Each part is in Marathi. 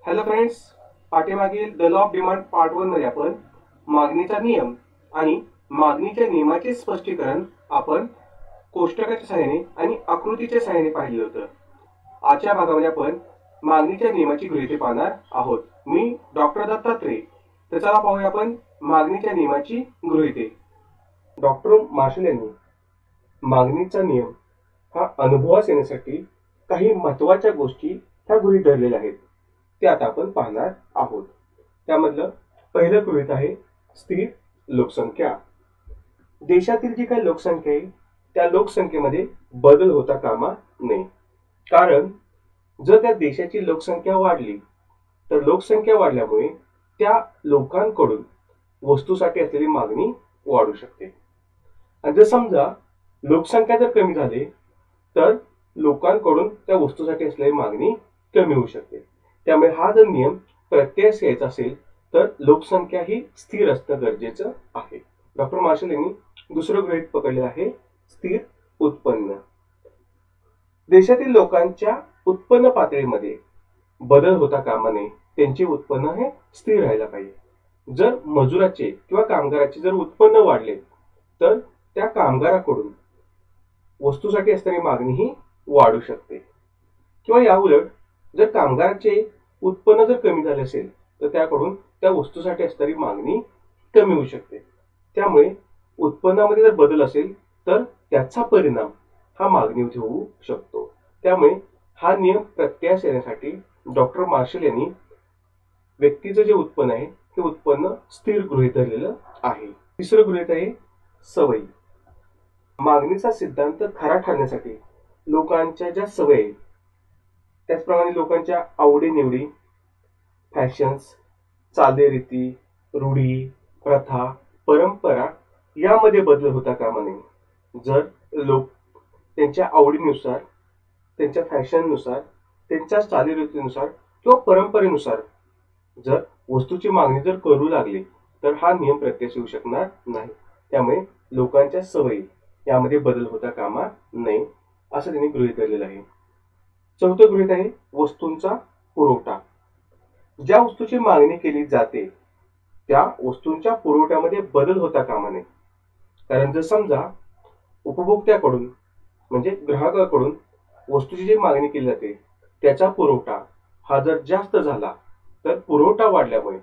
हॅलो फ्रेंड्स, पाठीमागील the law of demand part 1 मध्ये आपण मागणीचा नियम आणि मागणीच्या नियमाचे स्पष्टीकरण आपण कोष्टकाच्या सहाय्याने आणि आकृतीच्या सहाय्याने पाहिले होतं. आजच्या भागामध्ये आपण मागणीच्या नियमाची गृहीते पाहणार आहोत. मी डॉक्टर दत्तात्रय. तर चला पाहूया आपण मागणीच्या नियमाची गृहीते. डॉक्टर मार्शल यांनी मागणीचा नियम हा अनुभवास येण्यासाठी काही महत्त्वाच्या गोष्टी ह्या गृहीत धरलेल्या आहेत. ते आता आपण पाहणार आहोत. त्यामधलं पहिलं गृहीत आहे स्थिर लोकसंख्या. देशातील जी काही लोकसंख्या आहे त्या लोकसंख्येमध्ये बदल होता कामा नये. कारण जर त्या देशाची लोकसंख्या वाढली तर लोकसंख्या वाढल्यामुळे त्या लोकांकडून वस्तूसाठी असलेली मागणी वाढू शकते. आणि जर समजा लोकसंख्या जर कमी झाली तर लोकांकडून त्या वस्तूसाठी असलेली मागणी कमी होऊ शकते. त्यामुळे हा जर नियम प्रत्ययास यायचा असेल तर लोकसंख्या ही स्थिर असणं गरजेचं आहे. डॉक्टर मार्शल यांनी दुसरं गृहीत पकडलेलं आहे स्थिर उत्पन्न. देशातील लोकांच्या उत्पन्न पातळीमध्ये बदल होता कामा नये. त्यांचे उत्पन्न हे स्थिर राहायला पाहिजे. जर मजुराचे किंवा कामगाराचे जर उत्पन्न वाढले तर त्या कामगाराकडून वस्तूसाठी असणारी मागणी ही वाढू शकते. किंवा याउलट जर कामगाराचे उत्पन्न जर कमी झाले असेल तर त्याकडून त्या वस्तूसाठी असणारी मागणी कमी होऊ शकते. त्यामुळे उत्पन्नामध्ये जर बदल असेल तर त्याचा परिणाम हा मागणीवर होऊ शकतो. त्यामुळे हा नियम प्रत्ययास येण्यासाठी डॉक्टर मार्शल यांनी व्यक्तीचं जे उत्पन्न आहे ते उत्पन्न स्थिर गृहीत धरलेलं आहे. तिसरं गृहीत आहे सवयी. मागणीचा सिद्धांत खरा ठरण्यासाठी लोकांच्या ज्या सवयी आहेत त्याचप्रमाणे लोकांच्या आवडीनिवडी, फॅशन्स, चालीरीती, रूढी, प्रथा, परंपरा यामध्ये बदल होता कामा नये. जर लोक त्यांच्या आवडीनुसार, त्यांच्या फॅशननुसार, त्यांच्या चालीरीतीनुसार किंवा परंपरेनुसार जर वस्तूची मागणी जर करू लागली तर हा नियम प्रत्यक्ष येऊ शकणार नाही. त्यामुळे लोकांच्या सवयी यामध्ये बदल होता कामा नये असं त्यांनी गृहीत धरलेलं आहे. चौथं गृहीत आहे वस्तूंचा पुरवठा. ज्या वस्तूची मागणी केली जाते त्या वस्तूंच्या पुरवठ्यामध्ये बदल होता कामा नये. कारण जर समजा उपभोक्त्याकडून म्हणजे ग्राहकाकडून वस्तूची जी मागणी केली जाते त्याचा पुरवठा हा जर जास्त झाला तर पुरवठा वाढल्यामुळे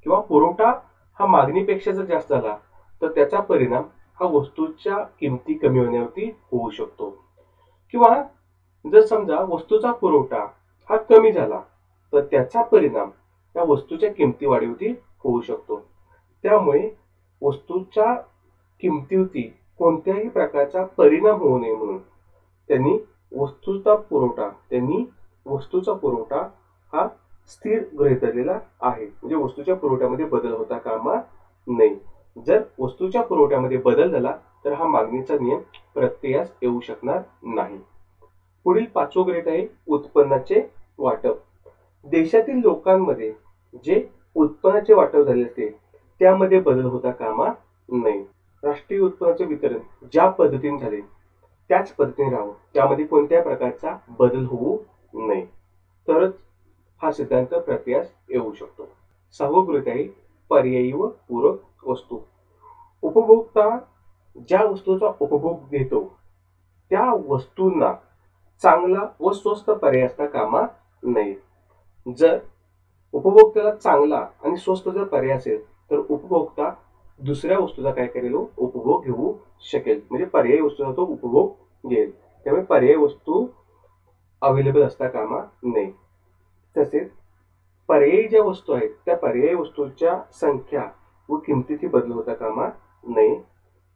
किंवा पुरवठा हा मागणीपेक्षा जर जास्त झाला तर त्याचा परिणाम हा वस्तूच्या किमती कमी होण्यावरती होऊ शकतो. किंवा जर समजा वस्तूचा पुरवठा हा कमी झाला तर त्याचा परिणाम त्या वस्तूच्या किमती वाढीवरती होऊ शकतो. त्यामुळे वस्तूच्या किमतीवरती कोणत्याही प्रकारचा परिणाम होऊ नये म्हणून त्यांनी वस्तूचा पुरवठा हा स्थिर गृहीत धरलेला आहे. म्हणजे वस्तूच्या पुरवठ्यामध्ये बदल होता कामा नये. जर वस्तूच्या पुरवठ्यामध्ये बदल झाला तर हा मागणीचा नियम प्रत्ययास येऊ शकणार नाही. पुढील पाचवं गृहीत आहे उत्पन्नाचे वाटप. देशातील लोकांमध्ये जे उत्पन्नाचे वाटप झाले असते त्यामध्ये बदल होता कामा नये. राष्ट्रीय उत्पन्नाचे वितरण ज्या पद्धतीने झाले त्याच पद्धतीने राहावं. त्यामध्ये कोणत्याही प्रकारचा बदल होऊ नये तरच हा सिद्धांत प्रत्ययास येऊ शकतो. सहावं गृहीत आहे पर्यायी व पूरक वस्तू. उपभोक्ता ज्या वस्तूचा उपभोग घेतो त्या वस्तूंना चांगला व स्वस्त पर्याय असता कामा नये. जर उपभोक्त्याला चांगला आणि स्वस्त जर पर्याय असेल तर उपभोक्ता दुसऱ्या वस्तूचा काय करेल, उपभोग घेऊ शकेल. म्हणजे पर्यायी वस्तूचा तो उपभोग घेईल. त्यामुळे पर्यायी वस्तू अवेलेबल असता कामा नये. तसेच पर्यायी ज्या वस्तू आहेत त्या पर्यायी वस्तूच्या संख्या व किमतीची बदल होता कामा नये.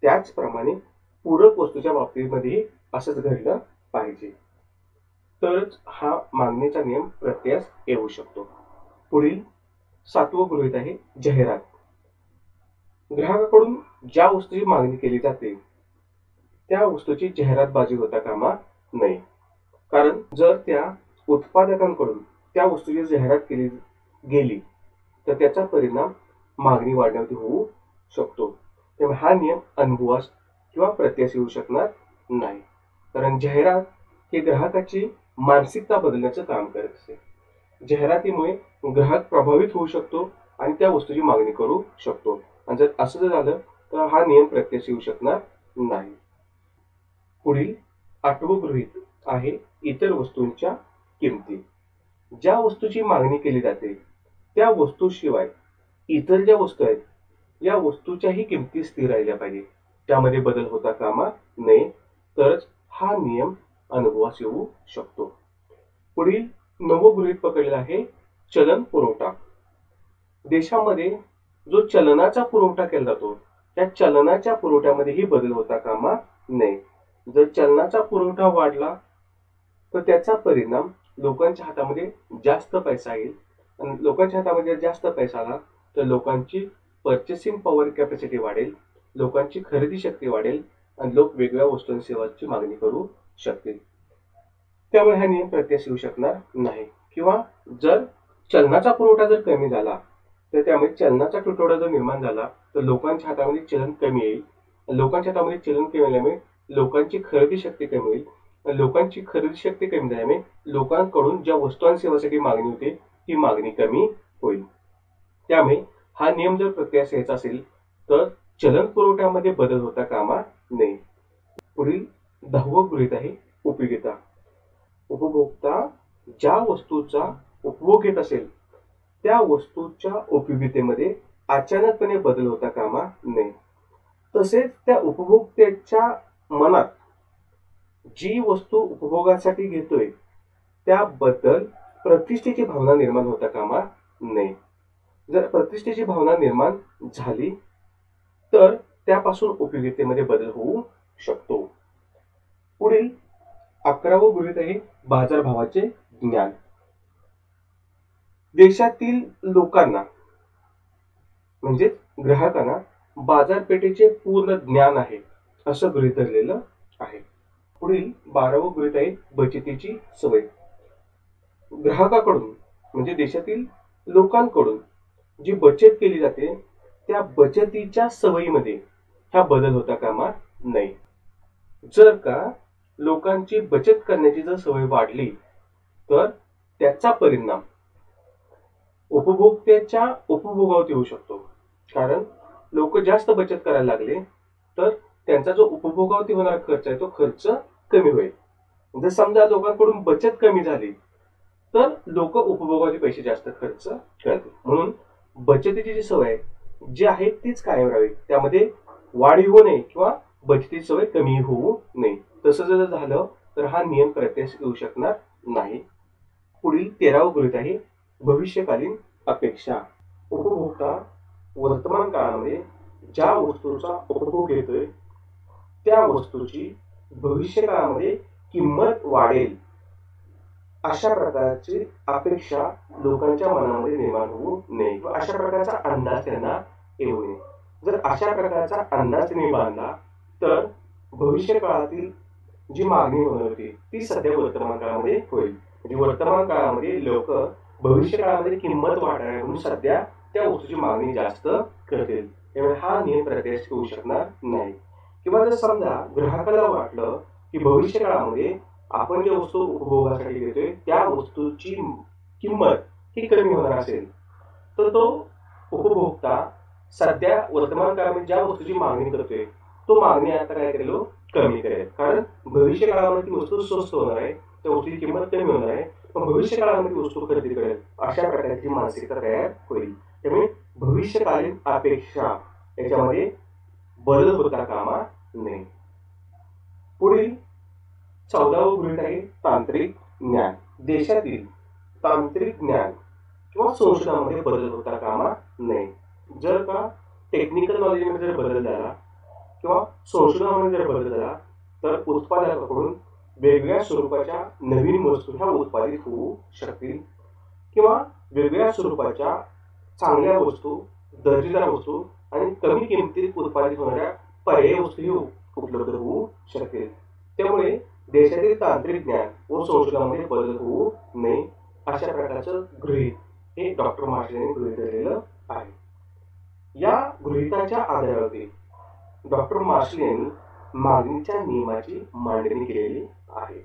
त्याचप्रमाणे पूरक वस्तूच्या बाबतीमध्ये असंच घडलं पाहिजे तरच हा मागणीचा नियम प्रत्ययास येऊ शकतो. पुढील सातवं गृहीत आहे जाहिरात. ग्राहकाकडून ज्या वस्तूची मागणी केली जाते त्या वस्तूची जाहिरातबाजी होता कामा नये. कारण जर त्या उत्पादकांकडून त्या वस्तूची जाहिरात केली गेली तर त्याचा परिणाम मागणी वाढण्यावरती होऊ शकतो. त्यामुळे हा नियम अनुभवास किंवा प्रत्ययास येऊ शकणार नाही. कारण जाहिरात हे ग्राहकाची मानसिकता बदलण्याचं काम करत असते. जाहिरातीमुळे ग्राहक प्रभावित होऊ शकतो आणि त्या वस्तूची मागणी करू शकतो. आणि जर असं जर झालं तर हा नियम प्रत्यक्ष येऊ शकणार नाही. पुढील 8वं गृहीत आहे इतर वस्तूंच्या किमती. ज्या वस्तूची मागणी केली जाते त्या वस्तूशिवाय इतर ज्या वस्तू आहेत या वस्तूच्याही किमती स्थिर राहिल्या पाहिजे. त्यामध्ये बदल होता कामा नये, तरच हा नियम अनुभवास येऊ शकतो. पुढील 9वं गृहीत पकडलेलं आहे चलन पुरवठा. देशामध्ये जो चलनाचा पुरवठा केला जातो त्या चलनाच्या पुरवठ्यामध्येही बदल होता कामा नये. जर चलनाचा पुरवठा वाढला तर त्याचा परिणाम लोकांच्या हातामध्ये जास्त पैसा येईल आणि लोकांच्या हातामध्ये जास्त पैसा आला तर लोकांची पर्चेसिंग पॉवर कॅपॅसिटी वाढेल, लोकांची खरेदी शक्ती वाढेल आणि लोक वेगवेगळ्या वस्तू आणि सेवांची मागणी करू शकतील. त्यामुळे हा नियम प्रत्यक्ष येऊ शकणार नाही. किंवा जर चलनाचा पुरवठा जर कमी झाला तर त्यामुळे चलनाचा तुटवडा जर निर्माण झाला तर लोकांच्या हातामध्ये चलन कमी येईल. लोकांच्या हातामध्ये चलन कमी आल्यामुळे लोकांची खरेदी शक्ती कमी होईल. लोकांची खरेदी शक्ती कमी झाल्यामुळे लोकांकडून ज्या वस्तू आणि सेवांसाठी मागणी होते ती मागणी कमी होईल. त्यामुळे हा नियम जर प्रत्यक्ष यायचा असेल तर चलन पुरवठ्यामध्ये बदल होता कामा नये. पुढील 10वं गृहीत आहे उपयोगिता. उपभोक्ता ज्या वस्तूचा उपभोग घेत असेल त्या वस्तूच्या उपयोगितेमध्ये अचानकपणे बदल होता कामा नये. तसेच त्या उपभोक्त्याच्या मनात जी वस्तू उपभोगासाठी घेतोय त्याबद्दल प्रतिष्ठेची भावना निर्माण होता कामा नये. जर प्रतिष्ठेची भावना निर्माण झाली तर त्यापासून उपयोगितेमध्ये बदल होऊ शकतो. पुढील 11वं गृहीत आहे बाजारभावाचे ज्ञान. देशातील लोकांना म्हणजे ग्राहकांना बाजारपेठेचे पूर्ण ज्ञान आहे असं गृहीत धरलेलं आहे. पुढील 12वं गृहीत आहे बचतीची सवय. ग्राहकाकडून म्हणजे देशातील लोकांकडून जी बचत केली जाते त्या बचतीच्या सवयीमध्ये हा बदल होता कामा नये. जर का लोकांची बचत करण्याची जर सवय वाढली तर त्याचा परिणाम उपभोक्त्याच्या उपभोगावर येऊ शकतो. कारण लोक जास्त बचत करायला लागले तर त्यांचा जो उपभोगावरती होणारा खर्च आहे तो खर्च कमी होईल. जर समजा लोकांकडून बचत कमी झाली तर लोक उपभोगाचे पैसे जास्त खर्च करतील. म्हणून बचतीची जी सवय जी आहे तीच कायम राहावी, त्यामध्ये वाढ होऊ नये किंवा बचतीची सवय कमी होऊ नये. तसं जर झालं तर हा नियम प्रत्यक्ष येऊ शकणार नाही. पुढील 13वं गृहीत आहे भविष्यकालीन अपेक्षा. उपभोक्ता वर्तमान काळामध्ये ज्या वस्तूचा उपभोग घेतोय त्या वस्तूची भविष्य काळामध्ये किंमत वाढेल अशा प्रकारची अपेक्षा लोकांच्या मनामध्ये निर्माण होऊ नये किंवा अशा प्रकारचा अंदाज त्यांना येऊ नये. जर अशा प्रकारचा अंदाज त्यांनी बांधला तर भविष्य काळातील जी मागणी होणार होती ती सध्या वर्तमान काळामध्ये होईल. म्हणजे वर्तमान काळामध्ये लोक भविष्य काळामध्ये किंमत वाढणार म्हणून सध्या त्या वस्तूची मागणी जास्त करतील. त्यामुळे हा नियम प्रत्यक्ष होऊ शकणार नाही. किंवा जर समजा ग्राहकाला वाटलं की भविष्य काळामध्ये आपण ज्या वस्तू उपभोगासाठी घेतोय त्या वस्तूची किंमत ही कमी होणार असेल तर तो उपभोक्ता सध्या वर्तमान काळामध्ये ज्या वस्तूची मागणी करतोय तो मागणी आता काय करेल कमी करेल. कारण भविष्य काळामध्ये ती वस्तू स्वस्त होणार आहे, त्या वस्तूची किंमत कमी होणार आहे, पण भविष्य काळामध्ये वस्तू खरेदी करेल अशा प्रकारची मानसिकता तयार होईल. त्यामुळे भविष्यकालीन अपेक्षा याच्यामध्ये बदल होता कामा नये. पुढील 14वं गृहीत आहे तांत्रिक ज्ञान. देशातील तांत्रिक ज्ञान किंवा संशोधनामध्ये बदल होता कामा नये. जर का टेक्निकल नॉलेजमध्ये जर बदल झाला किंवा संशोधनामध्ये जर बदल झाला तर उत्पादकाकडून वेगवेगळ्या स्वरूपाच्या नवीन वस्तू ह्या उत्पादित होऊ शकतील किंवा वेगवेगळ्या स्वरूपाच्या चांगल्या वस्तू, दर्जेदार वस्तू आणि कमी किमतीत उत्पादित होणाऱ्या पर्यायी वस्तूही उपलब्ध होऊ शकतील. त्यामुळे देशातील तांत्रिक ज्ञान व संशोधनामध्ये बदल होऊ नये अशा प्रकारचं गृहीत हे डॉक्टर मार्शल यांनी गृहीत धरलेलं आहे. या गृहीताच्या आधारावरती डॉक्टर मार्शल यांनी मागणीच्या नियमाची मांडणी केलेली आहे.